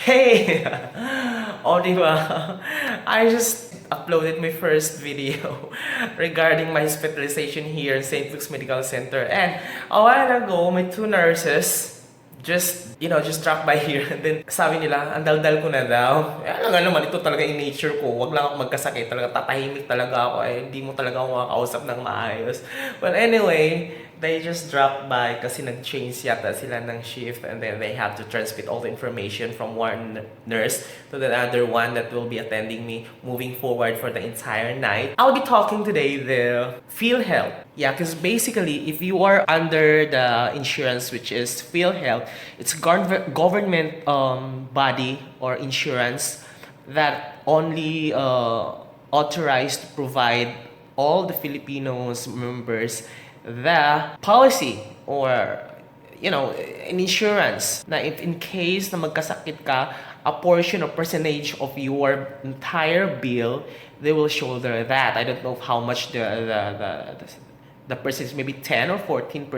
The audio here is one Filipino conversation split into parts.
Hey! Oh, di ba? I just uploaded my first video regarding my hospitalization here in St. Luke's Medical Center. And a while ago, my two nurses just dropped by here. And then sabi nila, ang daldal ko na daw. Eh, alam nga naman, ito talaga in nature ko. Wag lang ako magkasakit. Talaga tatahimik talaga ako. Eh, hindi mo talaga ako makakausap ng maayos. But anyway, they just dropped by kasi nag-change yata sila ng shift, and then they have to transmit all the information from one nurse to the other one that will be attending me moving forward for the entire night. I'll be talking today the PhilHealth. Yeah, because basically, if you are under the insurance, which is PhilHealth, it's government body or insurance that only authorized to provide all the Filipinos members the policy or an insurance na if in case na magkasakit ka, a portion or percentage of your entire bill, they will shoulder that. I don't know how much the percentage, maybe 10 or 14%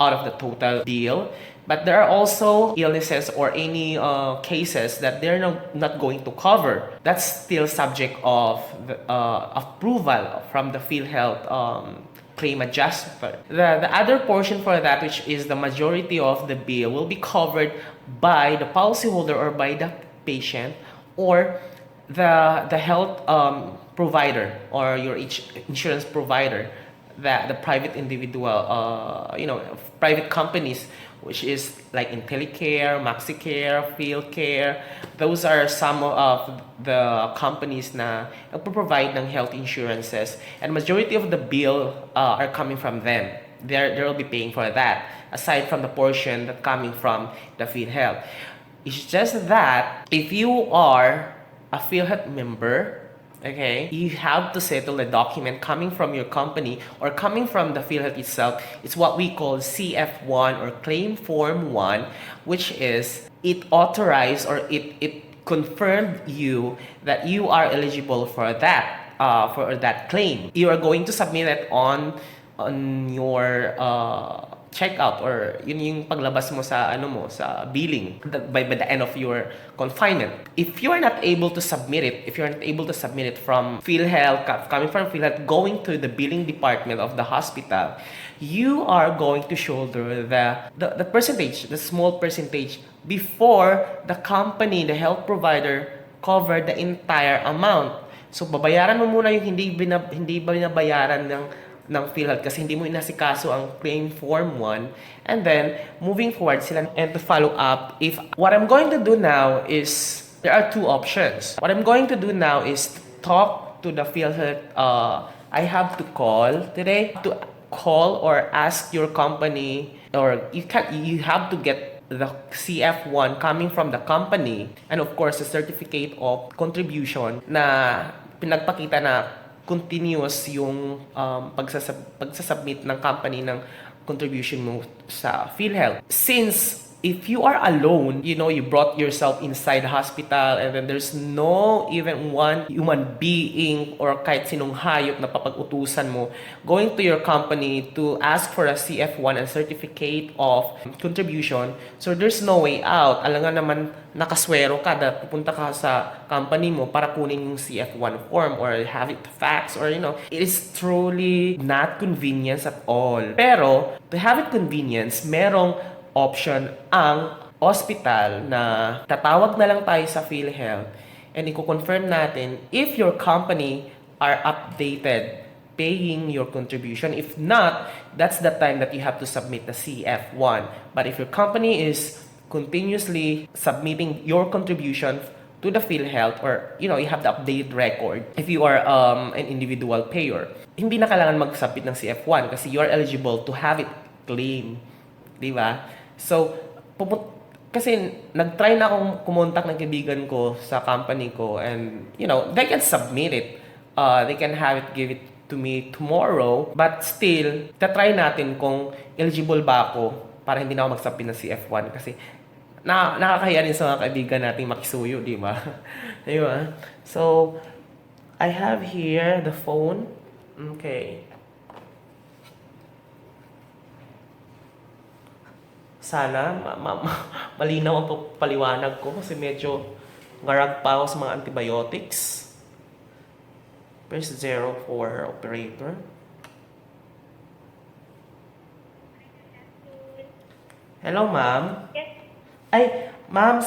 out of the total bill. But there are also illnesses or any cases that they're not going to cover. That's still subject of the, approval from the PhilHealth claim adjuster. The other portion for that, which is the majority of the bill, will be covered by the policyholder or by the patient or the health provider or your insurance provider, the private individual, private companies, which is like IntelliCare, MaxiCare, PhilCare. Those are some of the companies na nagpo-provide ng health insurances, and majority of the bill are coming from them. They will be paying for that, aside from the portion that coming from the PhilHealth. It's just that if you are a PhilHealth member, okay, you have to settle a document coming from your company or coming from the PhilHealth itself. It's what we call CF1 or Claim Form 1, which is it authorized or it confirmed you that you are eligible for that claim. You are going to submit it on your checkout or yun yung paglabas mo sa sa billing by the end of your confinement. If you are not able to submit it from PhilHealth, coming from PhilHealth, going to the billing department of the hospital, you are going to shoulder the percentage, the small percentage, before the company, the health provider, cover the entire amount. So babayaran mo muna yung hindi binabayaran ng PhilHealth kasi hindi mo inasikaso ang claim form 1, and then moving forward sila and to follow up. If what I'm going to do now is, there are two options. What I'm going to do now is talk to the PhilHealth. I have to call today to call or ask your company, or you have to get the CF1 coming from the company, and of course the certificate of contribution na pinagpakita na continuous yung pagsasubmit ng company ng contribution mo sa PhilHealth. Since if you are alone, you brought yourself inside the hospital, and then there's no even one human being or kahit sinong hayop na papag-utusan mo going to your company to ask for a CF1 and certificate of contribution. So there's no way out. Alam nga naman, nakaswero ka na pupunta ka sa company mo para kunin yung CF1 form or have it fax, or it is truly not convenience at all. Pero to have it convenience, merong option ang hospital na tatawag na lang tayo sa PhilHealth and i-confirm natin if your company are updated paying your contribution. If not, that's the time that you have to submit the CF1. But if your company is continuously submitting your contribution to the PhilHealth, or you have the updated record, if you are an individual payer, hindi na kailangan mag-submit ng CF1 kasi you are eligible to have it claim, di ba? So, kasi nag-try na akong kumontak ng kaibigan ko sa company ko, and they can submit it. They can have it, give it to me tomorrow, but still tatry natin kung eligible ba ako para hindi na ako mag-submit ng CF1 kasi nakakahiya rin sa mga kaibigan nating makisuyo, di ba? Di ba? So, I have here the phone. Okay. Sana malinaw ang paliwanag ko kasi medyo ngarag pa ako sa mga antibiotics. Press 0 for operator. Hello, ma'am. Yes, Ay, ma'am,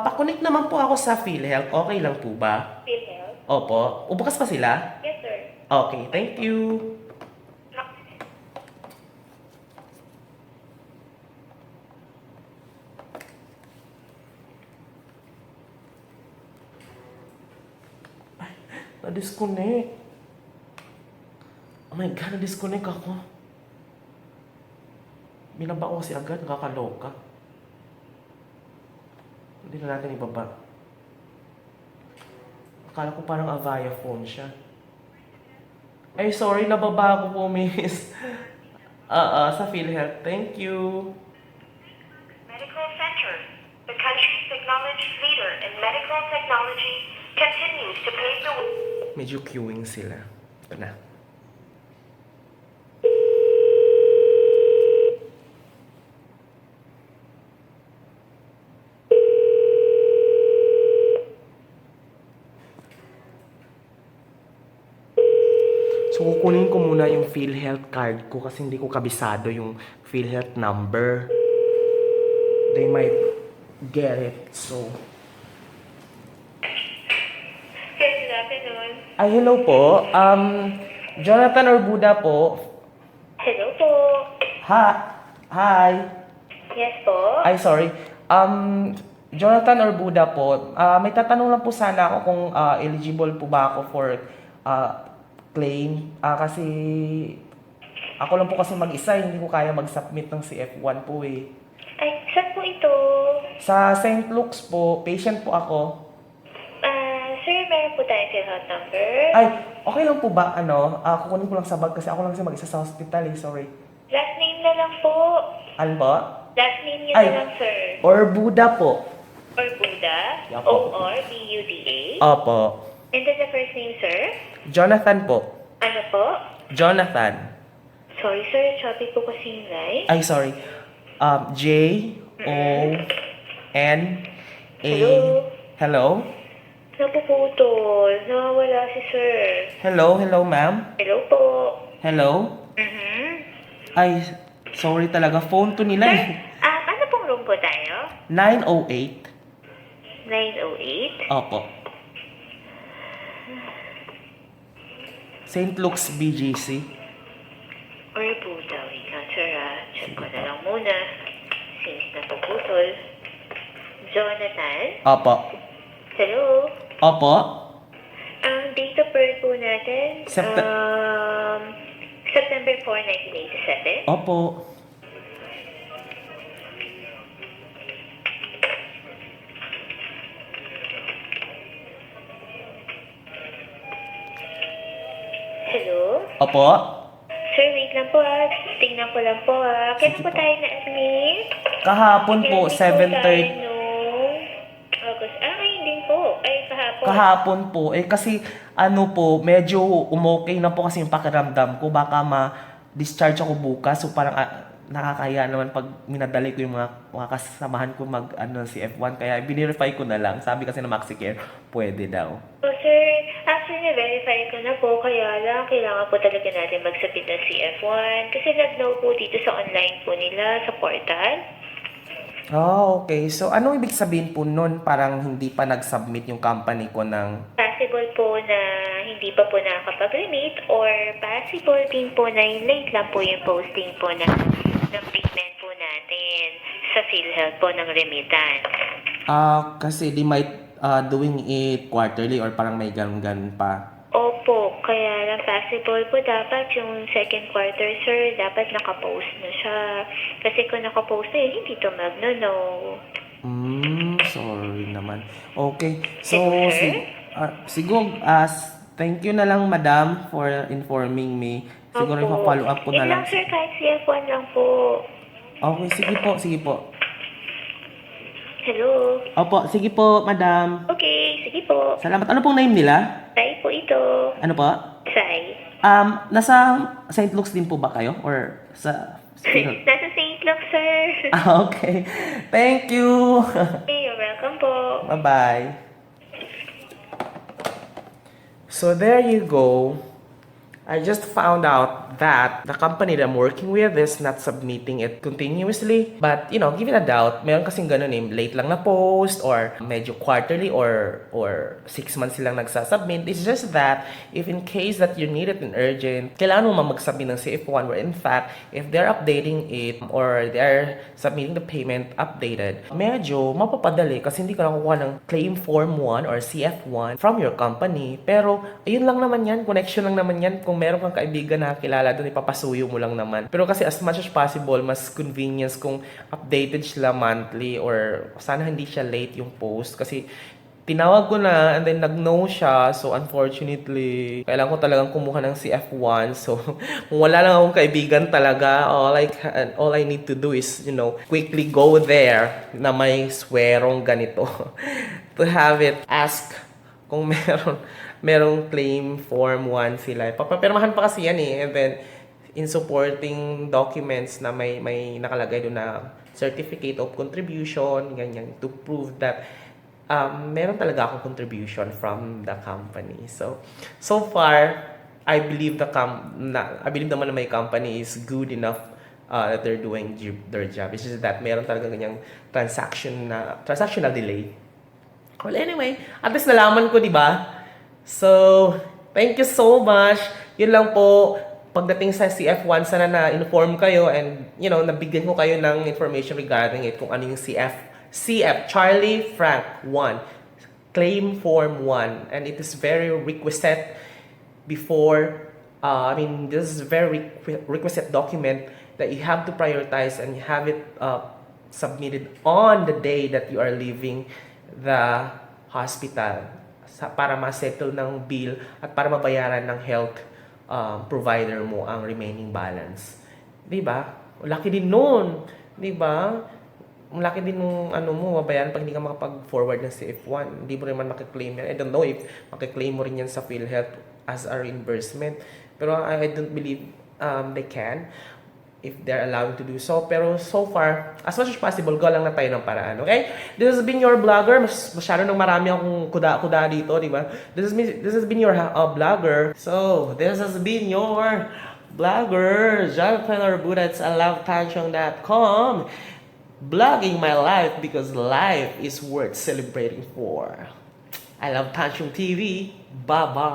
pakunik naman po ako sa PhilHealth. Okay lang po ba? PhilHealth. Opo. Bukas pa sila? Yes, sir. Okay, thank you. Na-disconnect. Oh my God, na-disconnect ako. Binaba ko kasi agad, nakakaloka. Hindi na natin ibaba. Akala ko parang Avaya phone siya. Ay, sorry, nababa ko po, miss. Sa PhilHealth. Thank you. Medical Center, the country's acknowledged leader in medical technology, continues to pave the way. Medyo queuing sila. Ito na. So, kukunin ko muna yung PhilHealth card ko kasi hindi ko kabisado yung PhilHealth number. They might get it. So, Good afternoon. ay, hello po. Jonathan or Buddha po. Hello po. Hi. Yes po. Ay, sorry. Jonathan or Buddha po. May tatanong lang po sana ako kung eligible po ba ako for claim. Kasi ako lang po kasi mag-isa, hindi ko kaya mag-submit ng CF1 po eh. Ay, saan po ito? Sa St. Luke's po, patient po ako. Sir, meron po tayong PhilHealth number. Ay, okay lang po ba, kukunin ko lang sa bag kasi ako lang kasi mag-isa sa hospital eh, sorry. Last name na lang po. Ano po? Last name niyo Ay. na lang, sir. Or Buddha po. Or Buddha. Yeah po. O-R-B-U-D-A. Opo. And then the first name, sir? Jonathan po. Ano po? Jonathan. Sorry, sir. Choppy po kasi yung line. Ay, sorry. J-O-N-A. Hello? Hello? Napuputol. Nawawala si sir. Hello, ma'am? Hello po. Hello? Mm-hmm. Ay, sorry talaga. Phone to nila Sir, eh. ano pong room po tayo? 908. 908? Opo. St. Luke's BGC. Or Buddha. Wait lang, sir. Check ko na lang muna. Since napuputol. Jonathan? Opo. Hello? Opo. Ang date of birth po natin? September 4, 1987. Opo. Hello? Opo. Sir, wait lang po Tingnan ko lang po Kailan Sige po po. tayo na-admit? Kahapon po, Kailan po 7:30. tayo noong August? Ngayon din po. Ay, kahapon. Kahapon po. Kasi medyo umokay na po kasi yung pakiramdam ko. Baka ma-discharge ako bukas. So parang nakakaya naman pag minadali ko yung mga kasamahan ko si F1. Kaya binirify ko na lang. Sabi kasi na MaxiCare, pwede daw. So, sir, actually, na-verify ko na po. Kaya lang, kailangan po talaga natin magsabit ng CF1. Kasi nag-know po dito sa online po nila, sa portal. Okay. So, anong ibig sabihin po nun? Parang hindi pa nag-submit yung company ko ng... Possible po na hindi pa po nakakapag-remit or possible din po na late lang po yung posting po ng payment po natin sa PhilHealth po ng remittance. Kasi they might doing it quarterly or parang may ganun pa. Opo, kaya lang possible po dapat yung second quarter, sir, dapat nakapost na siya. Kasi kung nakapost na yun, hindi to magno-know. Sorry naman. Okay. So, Sir? siguro, thank you na lang, madam, for informing me. Siguro Opo. ipa-follow up ko na Yun lang. lang, sir, kahit CF1 lang po. Okay, sige po. Hello? Opo, sige po, madam. Okay, sige po. Salamat. Ano pong name nila? Sai po ito. Ano po? Sai. Nasa St. Luke's din po ba kayo? Or sa... Nasa St. luck, sir. Okay. Thank you. Okay, you're welcome po. Bye-bye. So there you go. I just found out that the company that I'm working with is not submitting it continuously. But, give it a doubt. Meron kasing ganun late lang na post or medyo quarterly or 6 months silang nagsasubmit. It's just that if in case that you need it in urgent, kailangan mo mag-submit ng CF1 where in fact, if they're updating it or they're submitting the payment updated, medyo mapapadali kasi hindi ka nakukuha ng claim form 1 or CF1 from your company. Pero, ayun lang naman yan. Connection lang naman yan. Kung meron kang kaibigan na kilala doon, ipapasuyo mo lang naman. Pero kasi as much as possible, mas convenience kung updated sila monthly or sana hindi siya late yung post. Kasi tinawag ko na and then nag-no siya. So unfortunately, kailangan ko talagang kumuha ng CF1. So kung wala lang akong kaibigan talaga, all I need to do is, quickly go there na may swerong ganito to have it ask kung merong claim form 1 sila. Papapirmahan pa kasi yan and then in supporting documents na may nakalagay doon na certificate of contribution, ganyan, to prove that meron talaga akong contribution from the company. So far, I believe naman na my company is good enough that they're doing their job. It's just that meron talaga ganyang transactional delay. Well, anyway, at least nalaman ko, di ba? So, thank you so much. Yun lang po. Pagdating sa CF1, sana na-inform kayo and, nabigyan ko kayo ng information regarding it kung ano yung CF, Charlie Frank 1, Claim Form 1. And it is very requisite before, this is very requisite document that you have to prioritize and you have it submitted on the day that you are leaving the hospital para ma-settle ng bill at para mabayaran ng health provider mo ang remaining balance. 'Di ba? Laki din noon, 'di ba? Malaki din nung mabayaran pag hindi ka makapag-forward ng CF1. Hindi mo rin man makiklaim yan. I don't know if makiklaim mo rin yan sa PhilHealth as a reimbursement. Pero I don't believe they can if they're allowed to do so. Pero so far, as much as possible, go lang na tayo ng paraan, okay? This has been your vlogger. Masyado nang marami akong kuda-kuda dito, di ba? This has been your vlogger. So, this has been your vlogger, Jonathan Arbuda at lovetanchong.com. Vlogging my life because life is worth celebrating for. I love Tanchong TV. Bye-bye.